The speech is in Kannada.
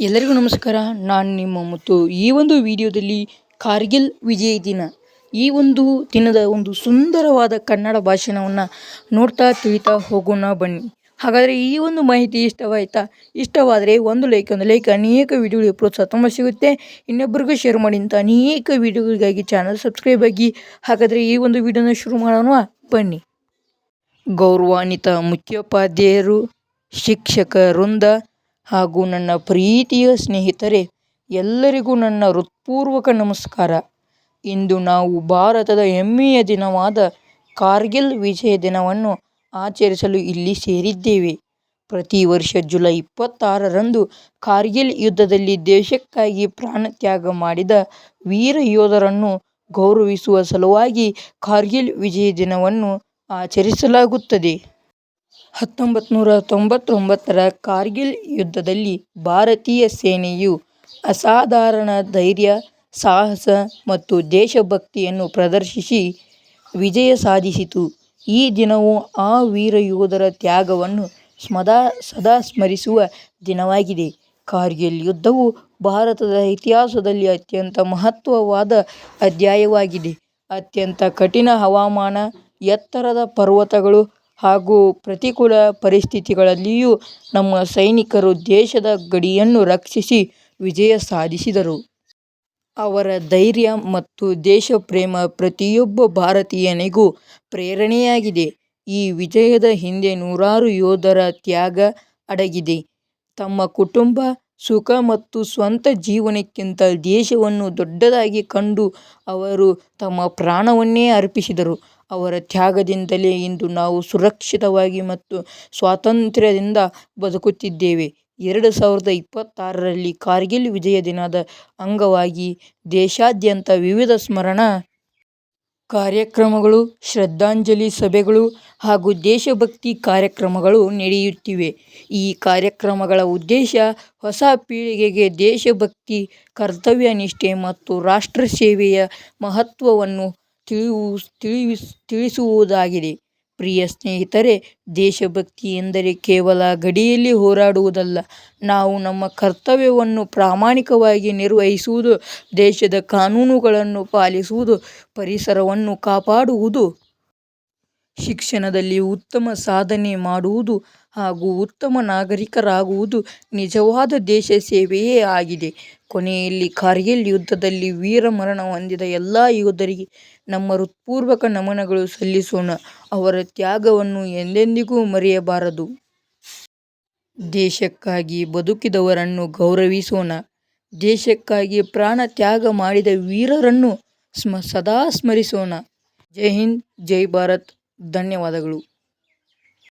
ಎಲ್ಲರಿಗೂ ನಮಸ್ಕಾರ. ನಾನು ನಿಮ್ಮ ಮುತ್ತು. ಈ ಒಂದು ವಿಡಿಯೋದಲ್ಲಿ ಕಾರ್ಗಿಲ್ ವಿಜಯ ದಿನ, ಈ ಒಂದು ದಿನದ ಒಂದು ಸುಂದರವಾದ ಕನ್ನಡ ಭಾಷಣವನ್ನು ನೋಡ್ತಾ ತಿಳಿತಾ ಹೋಗೋಣ ಬನ್ನಿ. ಹಾಗಾದರೆ ಈ ಒಂದು ಮಾಹಿತಿ ಇಷ್ಟವಾದರೆ ಒಂದು ಲೈಕ್ ಅನೇಕ ವಿಡಿಯೋಗಳಿಗೆ ಪ್ರೋತ್ಸಾಹ ತುಂಬ ಸಿಗುತ್ತೆ. ಇನ್ನೊಬ್ಬರಿಗೂ ಶೇರ್ ಮಾಡಿ ಅಂತ ಅನೇಕ ವಿಡಿಯೋಗಳಿಗಾಗಿ ಚಾನಲ್ ಸಬ್ಸ್ಕ್ರೈಬ್ ಆಗಿ. ಹಾಗಾದರೆ ಈ ಒಂದು ವಿಡಿಯೋನ ಶುರು ಮಾಡೋಣ ಬನ್ನಿ. ಗೌರವಾನ್ವಿತ ಮುಖ್ಯೋಪಾಧ್ಯಾಯರು, ಶಿಕ್ಷಕ ವೃಂದ ಹಾಗೂ ನನ್ನ ಪ್ರೀತಿಯ ಸ್ನೇಹಿತರೆ, ಎಲ್ಲರಿಗೂ ನನ್ನ ಹೃತ್ಪೂರ್ವಕ ನಮಸ್ಕಾರ. ಇಂದು ನಾವು ಭಾರತದ ಹೆಮ್ಮೆಯ ದಿನವಾದ ಕಾರ್ಗಿಲ್ ವಿಜಯ ದಿನವನ್ನು ಆಚರಿಸಲು ಇಲ್ಲಿ ಸೇರಿದ್ದೇವೆ. ಪ್ರತಿ ವರ್ಷ ಜುಲೈ 26ರಂದು ಕಾರ್ಗಿಲ್ ಯುದ್ಧದಲ್ಲಿ ದೇಶಕ್ಕಾಗಿ ಪ್ರಾಣತ್ಯಾಗ ಮಾಡಿದ ವೀರ ಯೋಧರನ್ನು ಗೌರವಿಸುವ ಸಲುವಾಗಿ ಕಾರ್ಗಿಲ್ ವಿಜಯ ದಿನವನ್ನು ಆಚರಿಸಲಾಗುತ್ತದೆ. 1999ರ ಕಾರ್ಗಿಲ್ ಯುದ್ಧದಲ್ಲಿ ಭಾರತೀಯ ಸೇನೆಯು ಅಸಾಧಾರಣ ಧೈರ್ಯ, ಸಾಹಸ ಮತ್ತು ದೇಶಭಕ್ತಿಯನ್ನು ಪ್ರದರ್ಶಿಸಿ ವಿಜಯ ಸಾಧಿಸಿತು. ಈ ದಿನವು ಆ ವೀರ ಯೋಧರ ತ್ಯಾಗವನ್ನು ಸದಾ ಸ್ಮರಿಸುವ ದಿನವಾಗಿದೆ. ಕಾರ್ಗಿಲ್ ಯುದ್ಧವು ಭಾರತದ ಇತಿಹಾಸದಲ್ಲಿ ಅತ್ಯಂತ ಮಹತ್ವವಾದ ಅಧ್ಯಾಯವಾಗಿದೆ. ಅತ್ಯಂತ ಕಠಿಣ ಹವಾಮಾನ, ಎತ್ತರದ ಪರ್ವತಗಳು ಹಾಗೂ ಪ್ರತಿಕೂಲ ಪರಿಸ್ಥಿತಿಗಳಲ್ಲಿಯೂ ನಮ್ಮ ಸೈನಿಕರು ದೇಶದ ಗಡಿಯನ್ನು ರಕ್ಷಿಸಿ ವಿಜಯ ಸಾಧಿಸಿದರು. ಅವರ ಧೈರ್ಯ ಮತ್ತು ದೇಶಪ್ರೇಮ ಪ್ರತಿಯೊಬ್ಬ ಭಾರತೀಯನಿಗೂ ಪ್ರೇರಣೆಯಾಗಿದೆ. ಈ ವಿಜಯದ ಹಿಂದೆ ನೂರಾರು ಯೋಧರ ತ್ಯಾಗ ಅಡಗಿದೆ. ತಮ್ಮ ಕುಟುಂಬ, ಸುಖ ಮತ್ತು ಸ್ವಂತ ಜೀವನಕ್ಕಿಂತ ದೇಶವನ್ನು ದೊಡ್ಡದಾಗಿ ಕಂಡು ಅವರು ತಮ್ಮ ಪ್ರಾಣವನ್ನೇ ಅರ್ಪಿಸಿದರು. ಅವರ ತ್ಯಾಗದಿಂದಲೇ ಇಂದು ನಾವು ಸುರಕ್ಷಿತವಾಗಿ ಮತ್ತು ಸ್ವಾತಂತ್ರ್ಯದಿಂದ ಬದುಕುತ್ತಿದ್ದೇವೆ. 2026ರಲ್ಲಿ ಕಾರ್ಗಿಲ್ ವಿಜಯ ದಿನದ ಅಂಗವಾಗಿ ದೇಶಾದ್ಯಂತ ವಿವಿಧ ಸ್ಮರಣಾ ಕಾರ್ಯಕ್ರಮಗಳು, ಶ್ರದ್ಧಾಂಜಲಿ ಸಭೆಗಳು ಹಾಗೂ ದೇಶಭಕ್ತಿ ಕಾರ್ಯಕ್ರಮಗಳು ನಡೆಯುತ್ತಿವೆ. ಈ ಕಾರ್ಯಕ್ರಮಗಳ ಉದ್ದೇಶ ಹೊಸ ಪೀಳಿಗೆಗೆ ದೇಶಭಕ್ತಿ, ಕರ್ತವ್ಯ ನಿಷ್ಠೆ ಮತ್ತು ರಾಷ್ಟ್ರ ಸೇವೆಯ ಮಹತ್ವವನ್ನು ತಿಳಿಸುವುದಾಗಿದೆ. ಪ್ರಿಯ ಸ್ನೇಹಿತರೆ, ದೇಶಭಕ್ತಿ ಎಂದರೆ ಕೇವಲ ಗಡಿಯಲ್ಲಿ ಹೋರಾಡುವುದಲ್ಲ. ನಾವು ನಮ್ಮ ಕರ್ತವ್ಯವನ್ನು ಪ್ರಾಮಾಣಿಕವಾಗಿ ನಿರ್ವಹಿಸುವುದು, ದೇಶದ ಕಾನೂನುಗಳನ್ನು ಪಾಲಿಸುವುದು, ಪರಿಸರವನ್ನು ಕಾಪಾಡುವುದು, ಶಿಕ್ಷಣದಲ್ಲಿ ಉತ್ತಮ ಸಾಧನೆ ಮಾಡುವುದು ಹಾಗೂ ಉತ್ತಮ ನಾಗರಿಕರಾಗುವುದು ನಿಜವಾದ ದೇಶ ಸೇವೆಯೇ ಆಗಿದೆ. ಕೊನೆಯಲ್ಲಿ ಕಾರ್ಗಿಲ್ ಯುದ್ಧದಲ್ಲಿ ವೀರಮರಣ ಹೊಂದಿದ ಎಲ್ಲ ಯೋಧರಿಗೆ ನಮ್ಮ ಹೃತ್ಪೂರ್ವಕ ನಮನಗಳು ಸಲ್ಲಿಸೋಣ. ಅವರ ತ್ಯಾಗವನ್ನು ಎಂದೆಂದಿಗೂ ಮರೆಯಬಾರದು. ದೇಶಕ್ಕಾಗಿ ಬದುಕಿದವರನ್ನು ಗೌರವಿಸೋಣ. ದೇಶಕ್ಕಾಗಿ ಪ್ರಾಣ ತ್ಯಾಗ ಮಾಡಿದ ವೀರರನ್ನು ಸದಾ ಸ್ಮರಿಸೋಣ. ಜೈ ಹಿಂದ್, ಜೈ ಭಾರತ್. ಧನ್ಯವಾದಗಳು.